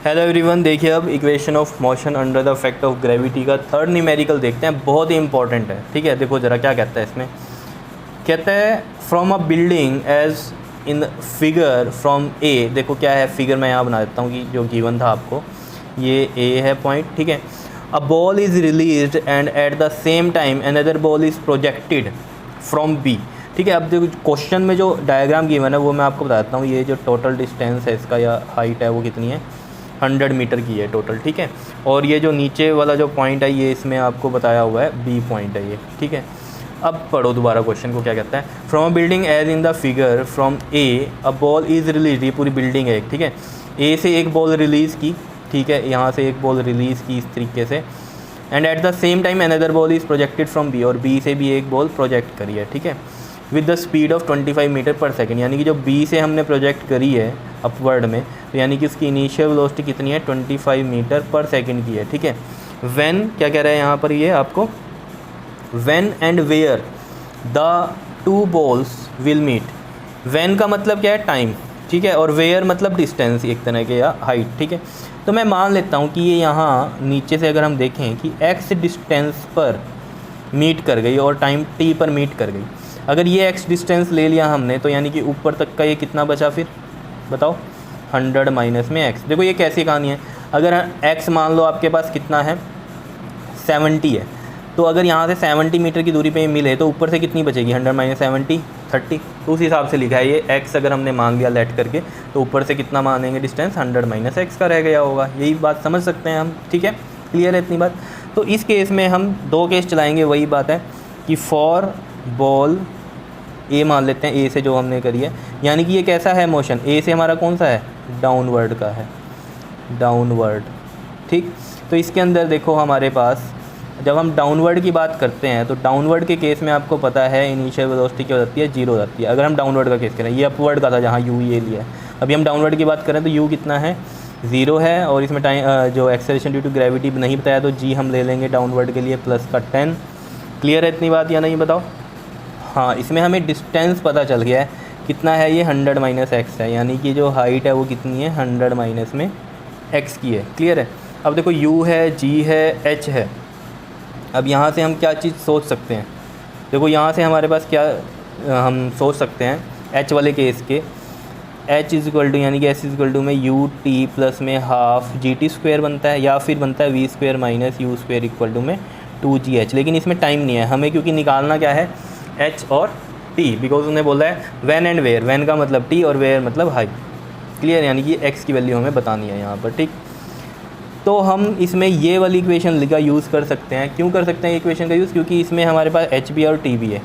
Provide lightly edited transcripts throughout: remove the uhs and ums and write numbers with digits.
Hello everyone, देखिए अब equation of motion under the effect of gravity का third numerical देखते हैं। बहुत ही इंपॉर्टेंट है, ठीक है। देखो ज़रा क्या कहता है इसमें। कहता है from a building as in figure from A. देखो क्या है फिगर, मैं यहाँ बना देता हूँ कि जो गिवन था आपको, ये ए है पॉइंट, ठीक है। A ball is released and at the same time another ball is projected from B, ठीक है। अब देखो क्वेश्चन में जो डायग्राम गिवन है वो मैं आपको बता देता हूँ। ये जो टोटल डिस्टेंस है इसका या हाइट है वो कितनी है, 100 मीटर की है टोटल, ठीक है। और ये जो नीचे वाला जो पॉइंट है ये इसमें आपको बताया हुआ है बी पॉइंट है ये, ठीक है। अब पढ़ो दोबारा क्वेश्चन को, क्या कहता है। From a building as in the figure from A a ball is release. ये पूरी बिल्डिंग है एक, ठीक है। ए से एक बॉल रिलीज़ की, ठीक है, यहाँ से एक बॉल रिलीज़ की इस तरीके से। And at the same time another ball is projected from B, और बी से भी एक बॉल प्रोजेक्ट करी है, ठीक है, with the speed of 25 metre per second. यानी कि जो बी से हमने प्रोजेक्ट करी है अपवर्ड में, तो यानी कि उसकी इनिशियल वेलोसिटी कितनी है, 25 मीटर पर सेकेंड की है, ठीक है। व्हेन क्या कह रहा है यहाँ पर ये आपको, when and where the two balls will meet. When का मतलब क्या है, टाइम, ठीक है, और वेयर मतलब डिस्टेंस एक तरह के या हाइट, ठीक है। तो मैं मान लेता हूँ कि ये यहाँ नीचे से अगर हम देखें कि एक्स डिस्टेंस पर मीट कर गई और टाइम टी पर मीट कर गई। अगर ये एक्स डिस्टेंस ले लिया हमने तो यानी कि ऊपर तक का ये कितना बचा फिर बताओ, 100 माइनस में एक्स। देखो ये कैसी कहानी है, अगर एक्स मान लो आपके पास कितना है 70 है, तो अगर यहाँ से 70 मीटर की दूरी पे मिले तो ऊपर से कितनी बचेगी, 100 माइनस 70 30। तो उस हिसाब से लिखा है ये एक्स अगर हमने मान लिया लेट करके, तो ऊपर से कितना मानेंगे डिस्टेंस, 100 माइनस एक्स का रह गया होगा। यही बात समझ सकते हैं हम, ठीक है, क्लियर है इतनी बात। तो इस केस में हम दो केस चलाएँगे, वही बात है कि फॉर बॉल ए मान लेते हैं, ए से जो हमने करी है, यानी कि ये कैसा है मोशन, ए से हमारा कौन सा है, डाउनवर्ड का है, डाउनवर्ड, ठीक। तो इसके अंदर देखो हमारे पास जब हम डाउनवर्ड की बात करते हैं तो डाउनवर्ड के केस में आपको पता है इनिशियल वेलोसिटी क्या हो जाती है, 0 हो जाती है। अगर हम डाउनवर्ड का केस करें, ये अपवर्ड का था जहाँ यू ये लिया है, अभी हम डाउनवर्ड की बात करें तो यू कितना है, 0 है, और इसमें टाइम जो एक्सेलरेशन ड्यू टू ग्रेविटी नहीं बताया तो जी हम ले लेंगे डाउनवर्ड के लिए प्लस का 10। क्लियर है इतनी बात या नहीं बताओ। हाँ, इसमें हमें डिस्टेंस पता चल गया है कितना है, ये 100 माइनस एक्स है, यानी कि जो हाइट है वो कितनी है, 100 माइनस में एक्स की है। क्लियर है। अब देखो यू है, जी है, एच है। अब यहाँ से हम क्या चीज़ सोच सकते हैं, देखो यहाँ से हमारे पास क्या हम सोच सकते हैं एच वाले केस के, एच इज़ इक्वल टू यानी कि एस इज़ इक्वल टू में यू टी प्लस में हाफ जी टी स्क्वायर बनता है, या फिर बनता है V square minus U square equal to में 2gh। लेकिन इसमें टाइम नहीं है हमें, क्योंकि निकालना क्या है, एच और टी, बिकॉज उन्होंने बोला है व्हेन एंड वेयर, व्हेन का मतलब टी और वेयर मतलब हाई। क्लियर, यानी कि एक्स की वैल्यू हमें बतानी है यहाँ पर, ठीक। तो हम इसमें ये वाली इक्वेशन का यूज़ कर सकते हैं। क्यों कर सकते हैं इक्वेशन का यूज़, क्योंकि इसमें हमारे पास एच भी और टी भी है।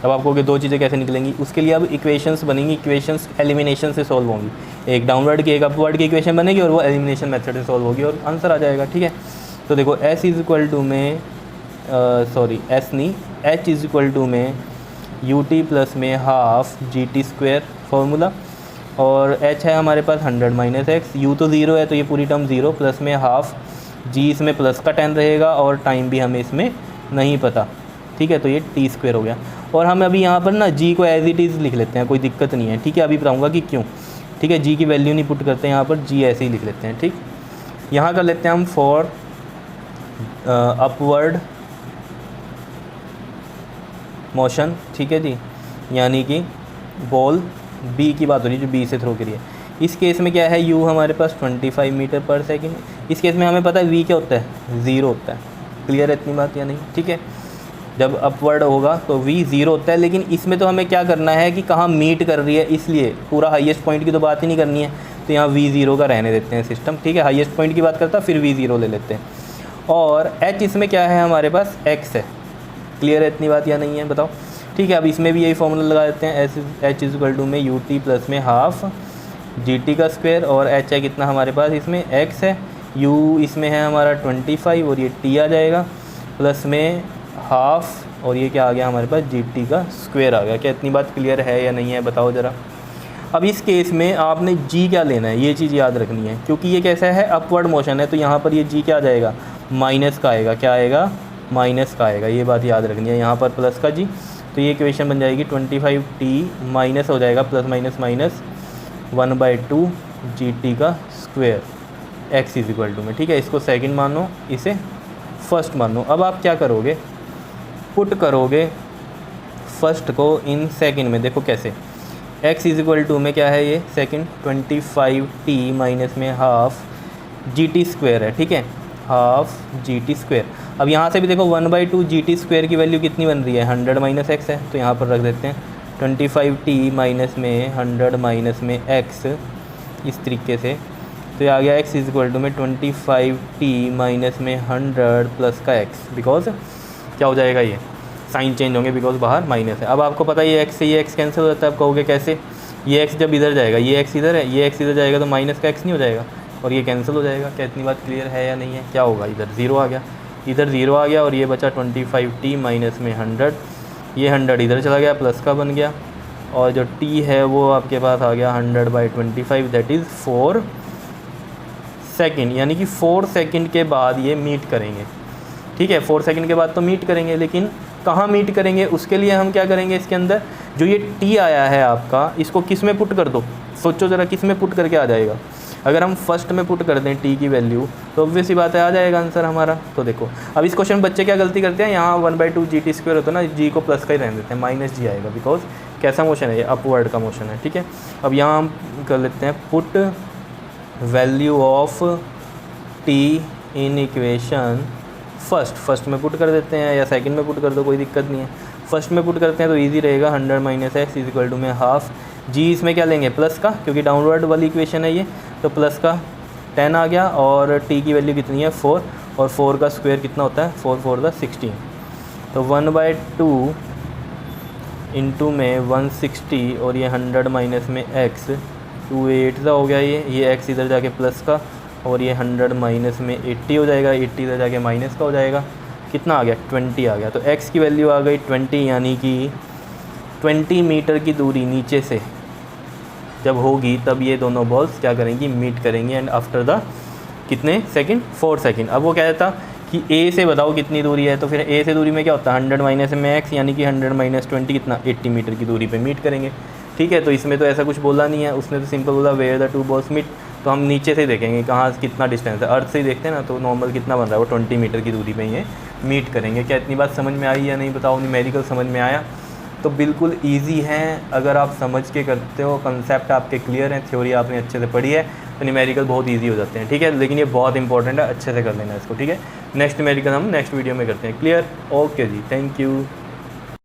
अब आपको कि दो चीज़ें कैसे निकलेंगी, उसके लिए अब इक्वेशंस बनेंगी, इक्वेशंस एलिमिनेशन से सॉल्व होंगी। एक डाउनवर्ड की एक अपवर्ड की इक्वेशन बनेगी और वो एलिमिनेशन मेथड से सॉल्व होगी और आंसर आ जाएगा, ठीक है। तो देखो एस इज़ इक्वल टू में एस नहीं, एच इज़ इक्वल टू में यू टी प्लस में half G T square formula, और एच है हमारे पास 100 माइनस एक्स, यू तो 0 है तो ये पूरी टर्म 0 प्लस में हाफ जी, इसमें प्लस का 10 रहेगा, और टाइम भी हमें इसमें नहीं पता, ठीक है। तो ये टी स्क्वायर हो गया, और हम अभी यहाँ पर ना जी को एज इट इज़ लिख लेते हैं, कोई दिक्कत नहीं है, ठीक है। अभी बताऊँगा कि क्यों, ठीक है। जी की वैल्यू नहीं पुट करते हैं यहाँ पर, जी ऐसे ही लिख लेते हैं, ठीक। यहाँ कर लेते हैं हम फॉर अपवर्ड मोशन, ठीक है जी, यानी कि बॉल बी की बात हो रही है जो बी से थ्रो करी है। इस केस में क्या है, यू हमारे पास 25 मीटर पर सेकेंड। इस केस में हमें पता है वी क्या होता है, 0 होता है। क्लियर है इतनी बात या नहीं, ठीक है। जब अपवर्ड होगा तो वी 0 होता है, लेकिन इसमें तो हमें क्या करना है कि कहाँ मीट कर रही है, इसलिए पूरा हाईएस्ट पॉइंट की तो बात ही नहीं करनी है, तो यहाँ वी 0 का रहने देते हैं सिस्टम, ठीक है। हाईएस्ट पॉइंट की बात करता फिर वी 0 ले लेते हैं, और एच इसमें क्या है हमारे पास, एक्स है। क्लियर है इतनी बात या नहीं है बताओ, ठीक है। अब इसमें भी यही फॉर्मूला लगा देते हैं, एच इज़ इक्वल टू में यू टी प्लस में हाफ जी टी का स्क्वायर, और एच है कितना हमारे पास इसमें, एक्स है, यू इसमें है हमारा 25 और ये टी आ जाएगा प्लस में हाफ, और ये क्या आ गया हमारे पास, जी टी का स्क्वायर आ गया। क्या इतनी बात क्लियर है या नहीं है बताओ ज़रा। अब इस केस में आपने जी क्या लेना है, ये चीज़ याद रखनी है, क्योंकि ये कैसा है, अपवर्ड मोशन है, तो यहाँ पर ये जी क्या आ जाएगा, माइनस का आएगा, क्या आएगा, माइनस का आएगा। ये बात याद रखनी है, यहाँ पर प्लस का जी, तो ये इक्वेशन बन जाएगी 25t माइनस हो जाएगा plus minus minus 1/2 g t का square. x is equal to में, ठीक है। इसको सेकंड मानो, इसे फर्स्ट मानो। अब आप क्या करोगे, पुट करोगे फर्स्ट को इन सेकंड में। देखो कैसे, x इज इक्वल टू में क्या है ये सेकंड 25t माइनस में हाफ GT² है, ठीक है, हाफ GT²। अब यहाँ से भी देखो 1/2 GT² की वैल्यू कितनी बन रही है, 100 माइनस x है, तो यहाँ पर रख देते हैं 25t माइनस में 100 माइनस में x, इस तरीके से। तो ये आ गया x इज इक्वल टू में 25t माइनस में 100 प्लस का x, बिकॉज क्या हो जाएगा, ये साइन चेंज होंगे बिकॉज बाहर माइनस है। अब आपको पता है ये x से ये x कैंसिल हो जाता है। आप कहोगे कैसे, ये x जब इधर जाएगा, ये x इधर है, ये x इधर जाएगा तो माइनस का x नहीं हो जाएगा और ये कैंसिल हो जाएगा। क्या इतनी बात क्लियर है या नहीं है? क्या होगा, इधर 0 आ गया, इधर 0 आ गया और ये बचा 25t माइनस में 100, ये 100 इधर चला गया, प्लस का बन गया और जो t है वो आपके पास आ गया 100/25, दैट इज़ 4 सेकेंड। यानी कि 4 सेकेंड के बाद ये मीट करेंगे, ठीक है। 4 सेकेंड के बाद तो मीट करेंगे, लेकिन कहाँ मीट करेंगे उसके लिए हम क्या करेंगे, इसके अंदर जो ये t आया है आपका, इसको किस में पुट कर दो, सोचो ज़रा किस में पुट करके आ जाएगा। अगर हम फर्स्ट में पुट कर दें t की वैल्यू तो ऑब्वियस ही बात है आ जाएगा आंसर हमारा। तो देखो अब इस क्वेश्चन बच्चे क्या गलती करते हैं, यहाँ 1/2 GT² होता है ना, g को प्लस का ही रहने देते हैं, माइनस g आएगा बिकॉज कैसा मोशन है ये, अपवर्ड का मोशन है, ठीक है। अब यहाँ हम कर लेते हैं put value of t in equation first में पुट कर देते हैं या सेकंड में पुट कर दो, कोई दिक्कत नहीं है। फर्स्ट में पुट करते हैं तो इजी रहेगा, 100 minus x is equal to में हाफ g, इसमें क्या लेंगे प्लस का, क्योंकि डाउनवर्ड वाली इक्वेशन है ये, तो प्लस का 10 आ गया और t की वैल्यू कितनी है 4, और 4 का स्क्वायर कितना होता है, 4 4 का 16, तो 1/2 इंटू में 160 और ये 100 माइनस में x, 2 8 का हो गया ये x इधर जाके प्लस का और ये 100 माइनस में 80 हो जाएगा, 80 इधर जाके माइनस का हो जाएगा, कितना आ गया 20 आ गया। तो x की वैल्यू आ गई 20, यानी कि 20 मीटर की दूरी नीचे से जब होगी तब ये दोनों बॉल्स क्या करेंगी, मीट करेंगी एंड आफ्टर द कितने सेकंड, 4 सेकंड। अब वो कह देता कि a से बताओ कितनी दूरी है, तो फिर a से दूरी में क्या होता है 100 माइनस में x, यानी कि 100 माइनस 20 कितना 80 मीटर की दूरी पे मीट करेंगे, ठीक है। तो इसमें तो ऐसा कुछ बोला नहीं है, उसने तो सिंपल बोला where the two balls meet. तो हम नीचे से देखेंगे कहाँ कितना डिस्टेंस है, अर्थ से ही देखते हैं ना, तो नॉर्मल कितना बन रहा है वो 20 मीटर की दूरी पे ये मीट करेंगे। क्या इतनी बात समझ में आई या नहीं बताओ, न्यूमेरिकल समझ में आया? तो बिल्कुल इजी है, अगर आप समझ के करते हो, कंसेप्ट आपके क्लियर हैं, थ्योरी आपने अच्छे से पढ़ी है, तो न्यूमेरिकल बहुत इजी हो जाते हैं, ठीक है। लेकिन ये बहुत इंपॉर्टेंट है, अच्छे से कर लेना इसको, ठीक है। नेक्स्ट न्यूमेरिकल हम नेक्स्ट वीडियो में करते हैं, clear? Okay ji, thank you.